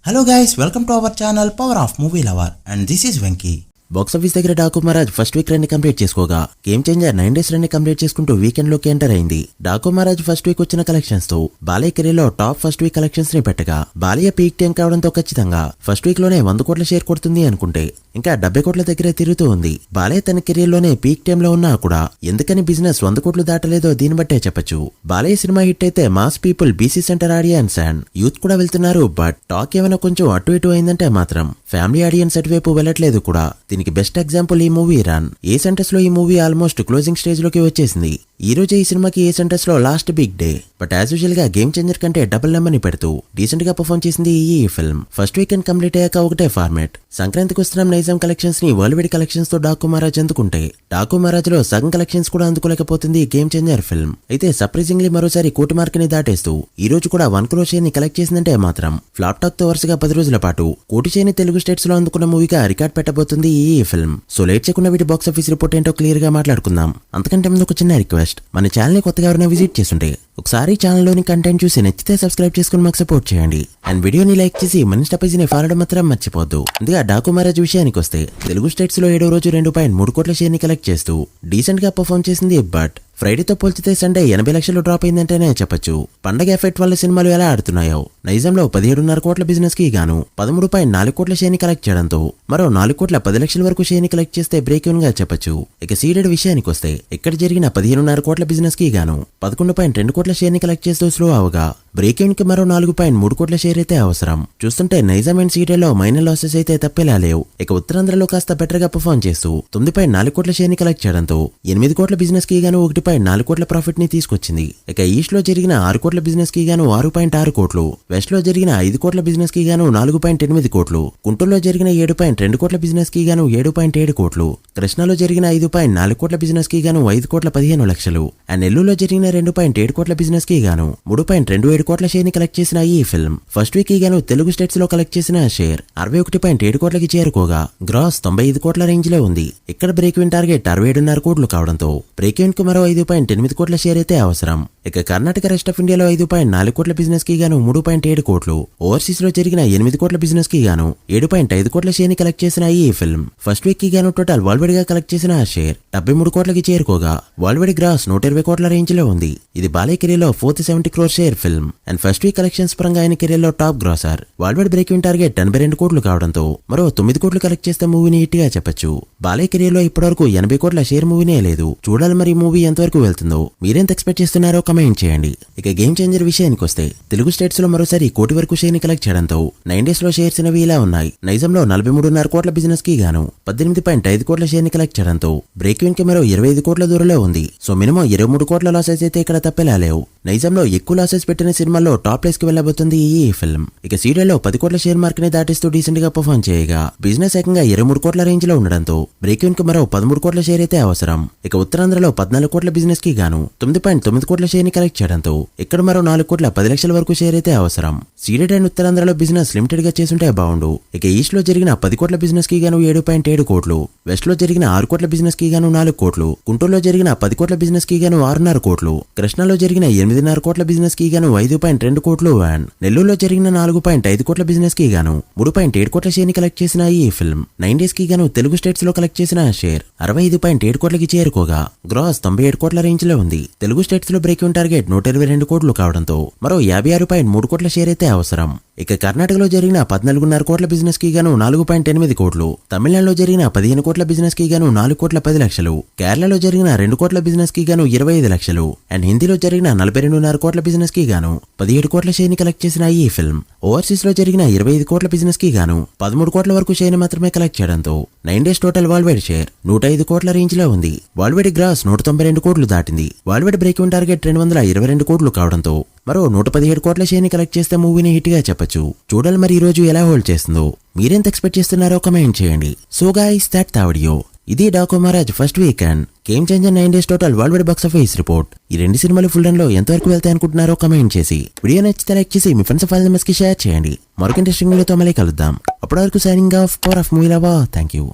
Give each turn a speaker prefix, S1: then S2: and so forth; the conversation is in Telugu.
S1: Hello guys, welcome to our channel Power of Movie Lover and this is Venky.
S2: Box office దగ్గర Daaku Maharaaj first week run ని కంప్లీట్ చేసుకోగా గేమ్ చేంజర్ 9 డేస్ రన్ ని కంప్లీట్ చేసుకుంటూ వీకెండ్ లోకి ఎంటర్ అయింది. డాకు మహారాజ్ ఫస్ట్ వీక్ వచ్చిన కలెక్షన్స్ తో బాలయ్య కెరీర్ లో టాప్ ఫస్ట్ వీక్ కలెక్షన్స్ ని పెట్టగా బాలయ్య పీక్ టైం కావడంతో ఖచ్చితంగా ఫస్ట్ వీక్ లోనే 100 కోట్ల షేర్ కొడుతుంది అనుకుంటే ఇంకా 70 కోట్ల దగ్గరే తిరుగుతూ ఉంది. బాలయ్య తన కెరీర్ లోనే పీక్ టైం లో ఉన్నా కూడా ఎందుకని బిజినెస్ 100 కోట్లు దాటలేదో దీన్ని బట్టే చెప్పొచ్చు. బాలయ్య సినిమా హిట్ అయితే mass people BC centre audience and youth కూడా వెళ్తున్నారు. బట్ టాక్ ఏమైనా కొంచెం అటు ఇటు అయిందంటే మాత్రం ఫ్యామిలీ ఆడియన్స్ అటువైపు వెళ్లట్లేదు కూడా. దీనికి బెస్ట్ ఎగ్జాంపుల్ ఈ మూవీ రన్. ఏ సెంటర్స్ లో ఈ మూవీ ఆల్మోస్ట్ క్లోజింగ్ స్టేజ్ లోకి వచ్చేసింది. ఈ రోజే ఈ సినిమాకి ఏ సెంటర్స్ లో last big day. But as usual గా గేమ్ చేంజర్ కంటే డబుల్ నెంబర్ ని పెడుతూ డీసెంట్ గా పర్ఫార్మ్ చేసింది ఈ ఫిల్మ్. ఫస్ట్ వీకెండ్ కంప్లీట్ అయ్యాక ఒకటే ఫార్మాట్. సంక్రాంతికి వస్తున్న నైజాం కలెక్షన్స్ ని వరల్డ్ వైడ్ కలెక్షన్స్ తో డాకు మహారాజ్ అందుకుంటే డాకు మహారాజ్ లో సగం కలెక్షన్స్ కూడా అందుకోలేకపోతుంది గేమ్ చేంజర్ ఫిల్మ్. అయితే సర్ప్రైజింగ్లీ మరోసారి కోటి మార్క్ ని దాటేస్తూ ఈ రోజు కూడా 1 crore షేర్ ని కలెక్ట్ చేసిందంటే మాత్రం ఫ్లాప్ టాక్ తో వరుసగా 10 రోజుల పాటు కోటి షేర్ ని తెలుగు స్టేట్స్ లో అందుకున్న మూవీగా రికార్డ్ పెట్టబోతుంది ఈ ఫిల్మ్. సో లేట్ చేయకుండా వీటి బాక్స్ ఆఫీస్ రిపోర్ట్ ఏంటో క్లియర్ గా మాట్లాడుకుందాం. అంతకంటే ముందు ఒక చిన్న రిక్వెస్ట్, మన ఛానల్ ని కొత్తగా ఎవరైనా విజిట్ చేస్తుంటే ఒకసారి ఛానల్లోని కంటెంట్ చూసి నచ్చితే సబ్స్క్రైబ్ చేసుకుని మాకు సపోర్ట్ చేయండి. అండ్ వీడియోని లైక్ చేసి మన ఇన్స్టా పేజీని ఫాలో మాత్రం మర్చిపోద్దు. అందుకే డాకు మహారాజ్ విషయానికి వస్తే తెలుగు స్టేట్స్ లో 7వ రోజు 2.3 కోట్ల షేర్ ని కలెక్ట్ చేస్తూ డీసెంట్ గా పర్ఫార్మ్ చేసింది. బట్ ఫ్రైడేతో పోల్చితే సండే 80 లక్షలు డ్రాప్ అయిందంటేనే చెప్పొచ్చు. పండగ ఎఫెక్ట్ వల్ల సినిమాలు ఎలా ఆడుతున్నాయో నైజాంలో 17.5 కోట్ల బిజినెస్ కి గాను 13.4 కోట్ల షేర్ ని కలెక్ట్ చేయడంతో మరో 4 కోట్ల 10 లక్షల వరకు షేర్ ని కలెక్ట్ చేస్తే బ్రేక్ ఈవెన్ గా చెప్పొచ్చు. ఇక సీడెడ్ విషయానికి వస్తే ఇక్కడ జరిగిన 15.5 కోట్ల బిజినెస్ కి గాను 11.2 కోట్ల షేర్ ని కలెక్ట్ చేస్తూ స్లో అవగా బ్రేక్ ఈవెన్ కి మరో 4.3 కోట్ల షేర్ అయితే అవసరం. చూస్తుంటే నైజాం అండ్ సీడెడ్ లో మైనర్ లాసెస్ అయితే తప్పేలా లేవు. ఇక ఉత్తరాంధ్రలో కాస్త బెటర్ గా పర్ఫార్మ్ చేస్తూ 9.4 కోట్ల షేర్ ని కలెక్ట్ చేయడంతో 8 కోట్ల బిజినెస్ కి గాను 1.4 కోట్ల ప్రాఫిట్ ని తీసుకొచ్చింది. ఇక ఈస్ట్ లో జరిగిన 6 కోట్ల బిజినెస్ కి గాను 6.6 కోట్లు, వెస్ట్ లో జరిగిన 5 కోట్ల బిజినెస్ కి గాను 4.8 కోట్లు, గుంటూరులో జరిగిన 7.2 కోట్ల బిజినెస్ కి గాను 7.7 కోట్లు, కృష్ణాలో జరిగిన 5.4 కోట్ల బిజినెస్ కి గాను 5 కోట్ల 15 లక్షలు అండ్ నెల్లూరులో జరిగిన 2.7 కోట్ల బిజినెస్ కి గాను 3.27 కోట్ల షేర్ ని కలెక్ట్ చేసిన ఈ ఫిల్మ్ ఫస్ట్ వీక్ కి గాను తెలుగు స్టేట్స్ లో కలెక్ట్ చేసిన షేర్ 61.7 కోట్లకి చేరుకోగా గ్రాస్ 95 కోట్ల రేంజ్ లో ఉంది. ఇక్కడ బ్రేక్ ఈవెన్ టార్గెట్ 67.5 కోట్లు కావడంతో బ్రేక్ ఈవెన్ కు మరో 5.8 కోట్ల షేర్ అయితే అవసరం. ఇక కర్ణాటక రెస్ట్ ఆఫ్ ఇండియాలో 5.4 కోట్ల బిజినెస్ కి గాను 3.7 కోట్లు, ఓవర్సీస్ లో జరిగిన 8 కోట్ల బిజినెస్ కి గాను 7.5 కోట్ల షేర్ ని కలెక్ట్ చేసిన ఈ ఫిల్మ్ ఫస్ట్ వీక్ కి గాను టోటల్ వరల్డ్ వైడ్ గా కలెక్ట్ చేసిన షేర్ 73 కోట్లకి చేరుకోగా వరల్డ్ వైడ్ గ్రాస్ 120 కోట్ల రేంజ్ లో ఉంది. ఇది బాలయ్య కెరీర్ లో 470 crore share film and first week collections పరంగా ఆయన కెరీర్ లో top grosser. World wide break even target 82 కోట్లు కావడంతో మరో 9 కోట్లు కలెక్ట్ చేస్తే మూవీని హిట్ గా చెప్పొచ్చు. బాలయ్య కెరీర్ లో ఇప్పటివరకు 80 కోట్ల షేర్ మూవీనే లేదు. చూడాలి మరి మూవీ ఎంతవరకు వెళ్తుందో. మీరెంత ఎక్స్పెక్ట్ చేస్తున్నారో కమెంట్ చేయండి. ఇక గేమ్ చేంజర్ విషయానికి వస్తే తెలుగు స్టేట్స్ లో మరోసారి కోటి వరకు షేర్ ని కలెక్ట్ చేయడంతో 9 డేస్ లో షేర్స్ అనేవి ఇలా ఉన్నాయి. నైజాంలో 43.5 కోట్ల బిజినెస్ కి గాను 18.5 కోట్ల షేర్ ని కలెక్ట్ చేయడంతో బ్రేక్ ఈవెన్ కి మరో 25 కోట్ల దూరంలో ఉంది. సో మినిమం 23 కోట్ల లాసెస్ అయితే ఇక్కడ తప్పేలా లేవు. నైజాంలో ఎక్కువ లాసెస్ పెట్టిన సినిమాల్లో టాప్ ప్లేస్ కి వెళ్లబోతుంది ఈ ఫిల్మ్. ఇక సీరియల్ లో 10 కోట్ల షేర్ మార్క్ ని దాటిస్తూ డీసెంట్ గా పర్ఫార్మ్ చేయగా బిజినెస్ ఏకంగా 23 కోట్ల రేంజ్ లో ఉండడంతో బ్రేక్ ఈవెన్ కి మరో 13 కోట్ల షేర్ అయితే అవసరం. ఇక ఉత్తరాంధ్రలో 14 కోట్ల బిజినెస్ కి గాను 9.9 కోట్ల షేర్ ని కలెక్ట్ చేయడంతో ఇక్కడ మరో 4 కోట్ల 10 లక్షల వరకు షేర్ అయితే అవసరం. సీడెడ్ అండ్ ఉత్తరాంధ్రలో బిజినెస్ లిమిటెడ్ గా చేసుంటే బాగుండు. ఇక ఈస్ట్ లో జరిగిన 10 కోట్ల బిజినెస్ కి గాను 7.7 కోట్లు, వెస్ట్ లో జరిగిన 6 కోట్ల బిజినెస్ కి గాను 4 కోట్లు, గుంటూరులో జరిగిన 10 కోట్ల బిజినెస్ కి గాను 6.5 కోట్లు, కృష్ణాలో జరిగిన 8.5 కోట్ల బిజినెస్ కి గాను 5.2 కోట్లు అండ్ నెల్లూరులో జరిగిన 4.5 కోట్ల బిజినెస్ కి గాను 3.7 కోట్ల షేర్ ని కలెక్ట్ చేసిన ఈ ఫిల్మ్ 9 డేస్ కి గాను తెలుగు స్టేట్స్ లో కలెక్ట్ చేసిన షేర్ 65.7 కోట్లకి చేరుకోగా గ్రాస్ 97 కోట్ల రేంజ్ లో ఉంది. తెలుగు స్టేట్స్ లో బ్రేక్ ఈవెన్ టార్గెట్ 122 కోట్లు కావడంతో మరో 56.3 కోట్ల షేర్ అయితే అవసరం. ఇక కర్ణాటకలో జరిగిన 14.5 కోట్ల బిజినెస్ కి గాను 4.8 కోట్లు, తమిళనాడులో జరిగిన 15 కోట్ల బిజినెస్ కి గాను 4 కోట్ల 10 లక్షలు, కేరళలో జరిగిన 2 కోట్ల బిజినెస్ కి గాను 25 లక్షలు అండ్ హిందీలో జరిగిన 42.5 కోట్ల బిజినెస్ కి గాను 17 కోట్ల షేర్ ని కలెక్ట్ చేసిన ఈ ఫిల్మ్ ఓవర్సీస్ లో జరిగిన 25 కోట్ల బిజినెస్ కి గాను 13 కోట్ల వరకు షేర్ ని మాత్రమే కలెక్ట్ చేయడంతో 9 days total world wide share 105 కోట్ల రేంజ్ లో ఉంది. వరల్డ్ వైడ్ గ్రాస్ 192 కోట్లు దాటింది. World wide break even target 222 కోట్లు కావడంతో మరో 117 కోట్ల షేర్ ని కలెక్ట్ చేస్తే మూవీని హిట్ గా చెప్పొచ్చు. చూడాలి మరి ఈ రోజు ఎలా హోల్డ్ చేస్తుందో. మీరెంత ఎక్స్పెక్ట్ చేస్తున్నారో కమెంట్ చేయండి. So guys that the video. ఇది Daaku Maharaaj first weekend Game Changer 9 days total worldwide box office report. ఈ 2 సినిమాలు ఫుల్ రన్ లో ఎంతవరకు వెళ్తాయి అనుకుంటున్నారో కమెంట్ చేసి వీడియో నచ్చితే లైక్ చేసి మీ ఫ్రెండ్స్ ఫ్యామిలీ మెంబర్స్ కి షేర్ చేయండి. మరొక ఇంట్రెస్టింగ్ వీడియోతో మళ్ళీ కలుద్దాం. అప్పటి వరకు signing off power of movie lover. Thank you.